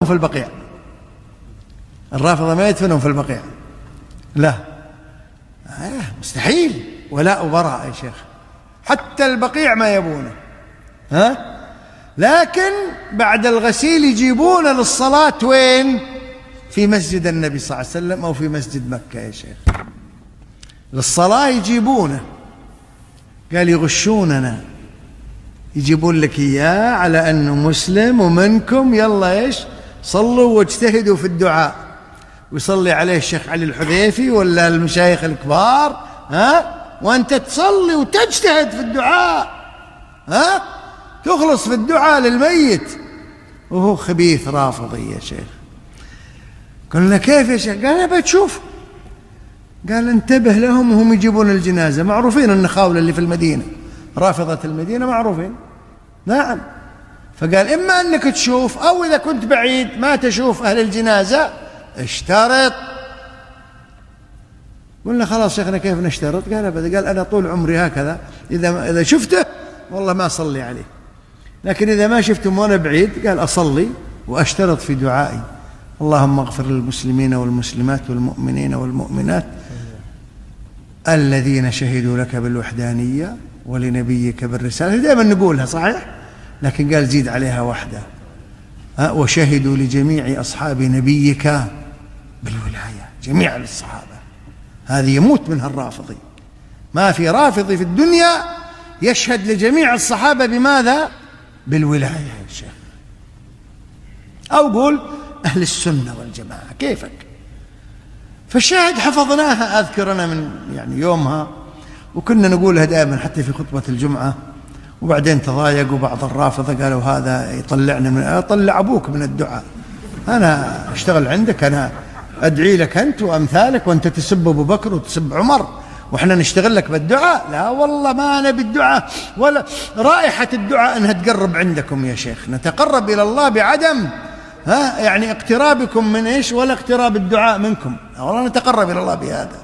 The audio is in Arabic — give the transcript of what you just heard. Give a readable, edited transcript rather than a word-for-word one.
في البقيع. الرافضة ما يدفنهم في البقيع، لا، مستحيل، ولاء وبراء يا شيخ، حتى البقيع ما يبونه، لكن بعد الغسيل يجيبونه للصلاة وين؟ في مسجد النبي صلى الله عليه وسلم أو في مسجد مكة يا شيخ، للصلاة يجيبونه. قال يغشوننا، يجيبون لك إياه على أنه مسلم ومنكم، يلا إيش صلوا واجتهدوا في الدعاء، ويصلي عليه الشيخ علي الحذيفي ولا المشايخ الكبار، وأنت تصلي وتجتهد في الدعاء، تخلص في الدعاء للميت، وهو خبيث رافضي يا شيخ. قلنا كيف يا شيخ؟ قال أنا بتشوف. قال انتبه لهم وهم يجيبون الجنازة، معروفين النخاولة اللي في المدينة، رافضة المدينة معروفين، نعم. فقال إما أنك تشوف، أو إذا كنت بعيد ما تشوف أهل الجنازة اشترط. قلنا خلاص شيخنا كيف نشترط؟ قال أبدا، قال أنا طول عمري هكذا، إذا شفته والله ما أصلي عليه، لكن إذا ما شفته وأنا بعيد قال أصلي وأشترط في دعائي اللهم اغفر للمسلمين والمسلمات والمؤمنين والمؤمنات الذين شهدوا لك بالوحدانية ولنبيك بالرسالة. دائما نقولها صحيح، لكن قال زيد عليها واحدة، وشهدوا لجميع أصحاب نبيك بالولاية، جميع الصحابة. هذه يموت منها الرافضي، ما في رافضي في الدنيا يشهد لجميع الصحابة بماذا؟ بالولاية يا شيخ. أو قول أهل السنة والجماعة، كيفك؟ فالشاهد حفظناها، أذكر أنا من يومها، وكنا نقولها دائما حتى في خطبة الجمعة. وبعدين تضايقوا بعض الرافضة، قالوا هذا يطلعنا من أطلع أبوك من الدعاء، أنا أشتغل عندك، أنا أدعي لك أنت وأمثالك، وأنت تسب أبو بكر وتسب عمر وإحنا نشتغل لك بالدعاء. لا والله ما أنا بالدعاء، ولا رائحة الدعاء أنها تقرب عندكم يا شيخ، نتقرب إلى الله بعدم اقترابكم من إيش، ولا اقتراب الدعاء منكم، والله نتقرب إلى الله بهذا.